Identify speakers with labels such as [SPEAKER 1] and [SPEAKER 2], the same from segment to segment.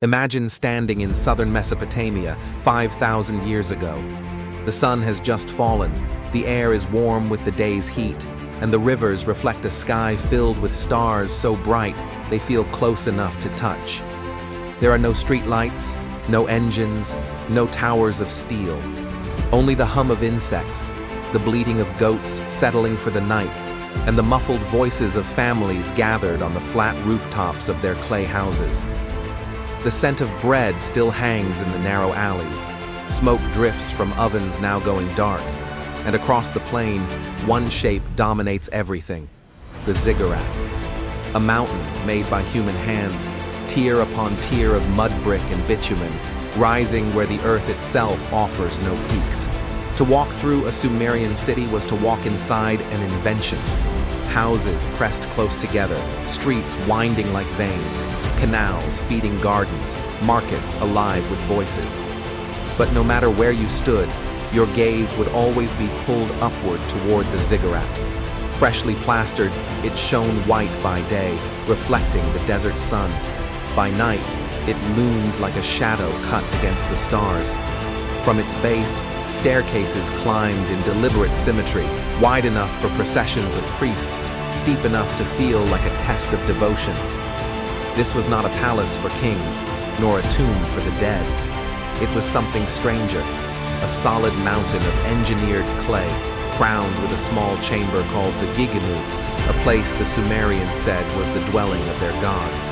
[SPEAKER 1] Imagine standing in southern Mesopotamia 5,000 years ago. The sun has just fallen, the air is warm with the day's heat, and the rivers reflect a sky filled with stars so bright they feel close enough to touch. There are no streetlights, no engines, no towers of steel. Only the hum of insects, the bleating of goats settling for the night, and the muffled voices of families gathered on the flat rooftops of their clay houses. The scent of bread still hangs in the narrow alleys. Smoke drifts from ovens now going dark, and across the plain, one shape dominates everything: the ziggurat. A mountain made by human hands, tier upon tier of mud brick and bitumen, rising where the earth itself offers no peaks. To walk through a Sumerian city was to walk inside an invention. Houses pressed close together, streets winding like veins, canals feeding gardens, markets alive with voices. But no matter where you stood, your gaze would always be pulled upward toward the ziggurat. Freshly plastered, it shone white by day, reflecting the desert sun. By night, it loomed like a shadow cut against the stars. From its base, staircases climbed in deliberate symmetry, wide enough for processions of priests, steep enough to feel like a test of devotion. This was not a palace for kings, nor a tomb for the dead. It was something stranger, a solid mountain of engineered clay, crowned with a small chamber called the Giganu, a place the Sumerians said was the dwelling of their gods.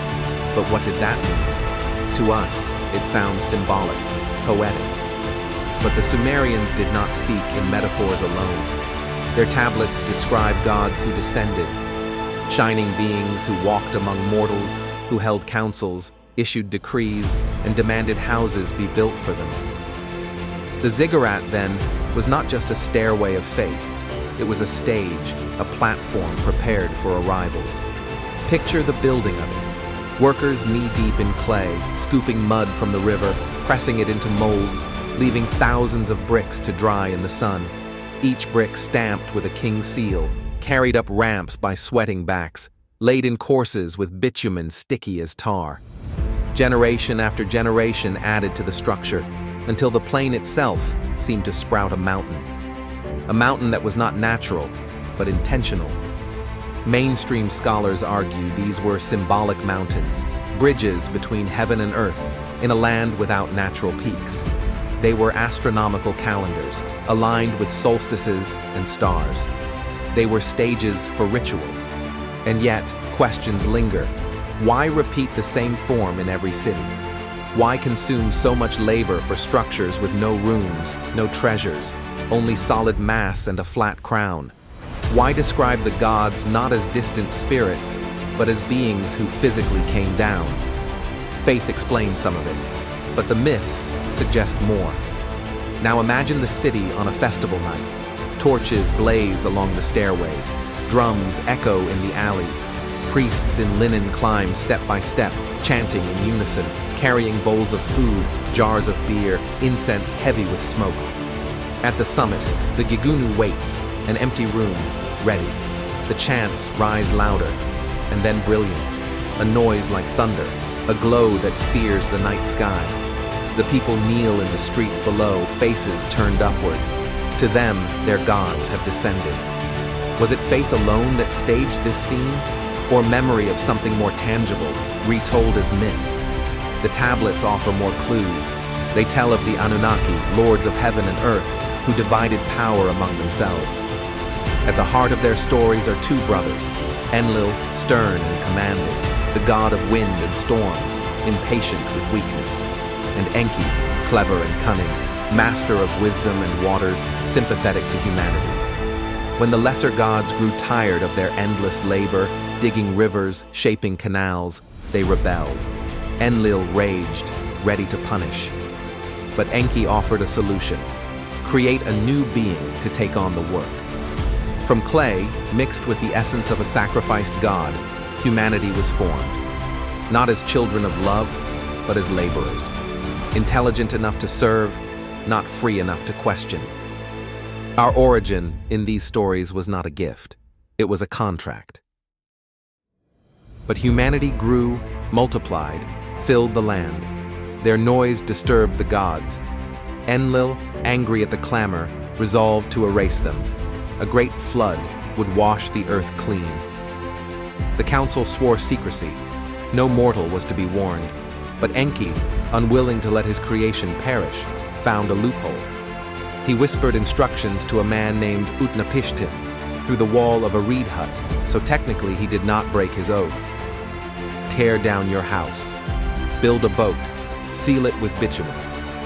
[SPEAKER 1] But what did that mean? To us, it sounds symbolic, poetic. But the Sumerians did not speak in metaphors alone. Their tablets describe gods who descended, shining beings who walked among mortals, who held councils, issued decrees, and demanded houses be built for them. The ziggurat, then, was not just a stairway of faith. It was a stage, a platform prepared for arrivals. Picture the building of it. Workers knee-deep in clay, scooping mud from the river, pressing it into molds, leaving thousands of bricks to dry in the sun. Each brick stamped with a king's seal, carried up ramps by sweating backs, laid in courses with bitumen sticky as tar. Generation after generation added to the structure, until the plain itself seemed to sprout a mountain. A mountain that was not natural, but intentional. Mainstream scholars argue these were symbolic mountains, bridges between heaven and earth, in a land without natural peaks. They were astronomical calendars, aligned with solstices and stars. They were stages for ritual. And yet, questions linger. Why repeat the same form in every city? Why consume so much labor for structures with no rooms, no treasures, only solid mass and a flat crown? Why describe the gods not as distant spirits, but as beings who physically came down? Faith explains some of it, but the myths suggest more. Now imagine the city on a festival night. Torches blaze along the stairways, drums echo in the alleys. Priests in linen climb step by step, chanting in unison, carrying bowls of food, jars of beer, incense heavy with smoke. At the summit, the Gigunu waits, an empty room, ready. The chants rise louder, and then brilliance, a noise like thunder, a glow that sears the night sky. The people kneel in the streets below, faces turned upward. To them, their gods have descended. Was it faith alone that staged this scene, or memory of something more tangible, retold as myth? The tablets offer more clues. They tell of the Anunnaki, lords of heaven and earth, who divided power among themselves. At the heart of their stories are two brothers, Enlil, stern and commanding, the god of wind and storms, impatient with weakness, and Enki, clever and cunning, master of wisdom and waters, sympathetic to humanity. When the lesser gods grew tired of their endless labor, digging rivers, shaping canals, they rebelled. Enlil raged, ready to punish. But Enki offered a solution: create a new being to take on the work. From clay, mixed with the essence of a sacrificed god, humanity was formed. Not as children of love, but as laborers. Intelligent enough to serve, not free enough to question. Our origin in these stories was not a gift, it was a contract. But humanity grew, multiplied, filled the land. Their noise disturbed the gods. Enlil, angry at the clamor, resolved to erase them. A great flood would wash the earth clean. The council swore secrecy. No mortal was to be warned. But Enki, unwilling to let his creation perish, found a loophole. He whispered instructions to a man named Utnapishtim through the wall of a reed hut, so technically he did not break his oath. Tear down your house. Build a boat. Seal it with bitumen.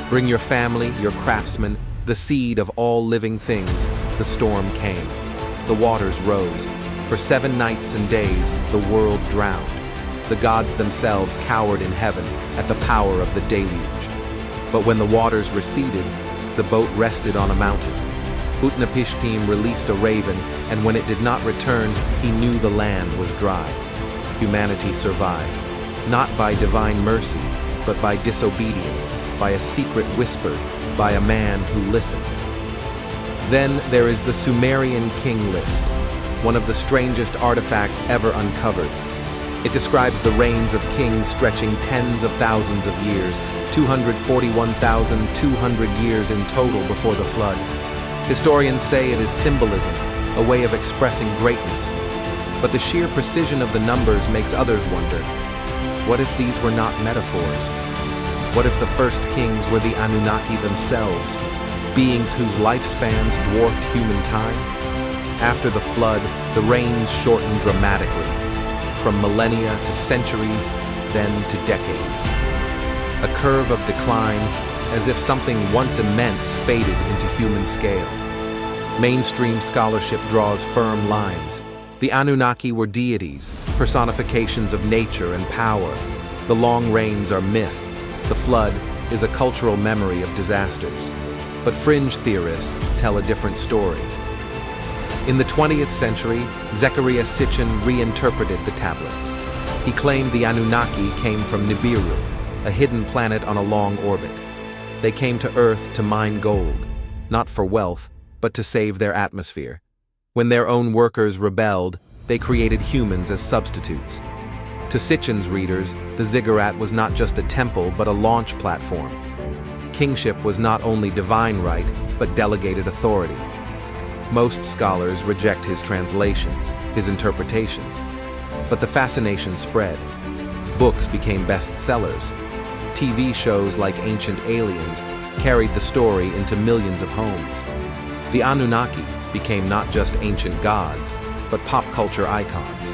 [SPEAKER 1] Bring your family, your craftsmen, the seed of all living things. The storm came. The waters rose. For 7 nights and days, the world drowned. The gods themselves cowered in heaven at the power of the deluge. But when the waters receded, the boat rested on a mountain. Utnapishtim released a raven, and when it did not return, he knew the land was dry. Humanity survived, not by divine mercy, but by disobedience, by a secret whispered, by a man who listened. Then there is the Sumerian king list, one of the strangest artifacts ever uncovered. It describes the reigns of kings stretching tens of thousands of years, 241,200 years in total before the flood. Historians say it is symbolism, a way of expressing greatness. But the sheer precision of the numbers makes others wonder, what if these were not metaphors? What if the first kings were the Anunnaki themselves, beings whose lifespans dwarfed human time? After the flood, the reigns shortened dramatically, from millennia to centuries, then to decades. A curve of decline, as if something once immense faded into human scale. Mainstream scholarship draws firm lines. The Anunnaki were deities, personifications of nature and power. The long reigns are myth. The flood is a cultural memory of disasters. But fringe theorists tell a different story. In the 20th century, Zecharia Sitchin reinterpreted the tablets. He claimed the Anunnaki came from Nibiru, a hidden planet on a long orbit. They came to Earth to mine gold, not for wealth, but to save their atmosphere. When their own workers rebelled, they created humans as substitutes. To Sitchin's readers, the ziggurat was not just a temple, but a launch platform. Kingship was not only divine right, but delegated authority. Most scholars reject his translations, his interpretations. But the fascination spread. Books became bestsellers. TV shows like Ancientaliens carried the story into millions of homes. The Anunnaki became not just ancient gods, but pop culture icons.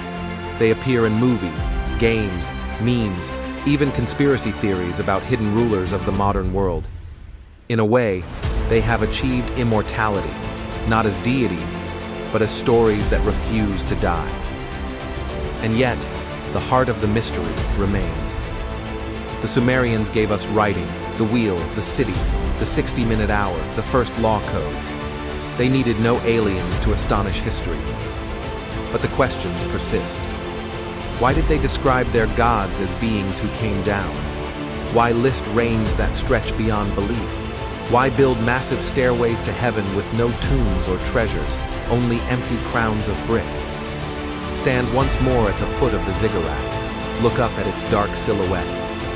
[SPEAKER 1] They appear in movies, games, memes, even conspiracy theories about hidden rulers of the modern world. In a way, they have achieved immortality, not as deities, but as stories that refuse to die. And yet, the heart of the mystery remains. The Sumerians gave us writing, the wheel, the city, the 60-minute hour, the first law codes. They needed no aliens to astonish history. But the questions persist. Why did they describe their gods as beings who came down? Why list reigns that stretch beyond belief? Why build massive stairways to heaven with no tombs or treasures, only empty crowns of brick? Stand once more at the foot of the ziggurat. Look up at its dark silhouette,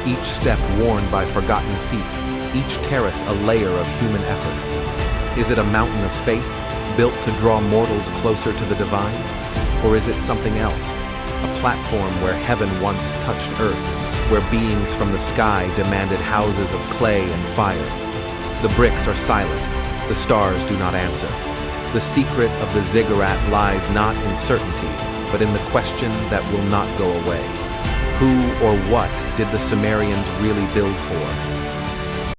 [SPEAKER 1] each step worn by forgotten feet, each terrace a layer of human effort. Is it a mountain of faith, built to draw mortals closer to the divine? Or is it something else? A platform where heaven once touched earth, where beings from the sky demanded houses of clay and fire. The bricks are silent, the stars do not answer. The secret of the ziggurat lies not in certainty, but in the question that will not go away. Who or what did the Sumerians really build for?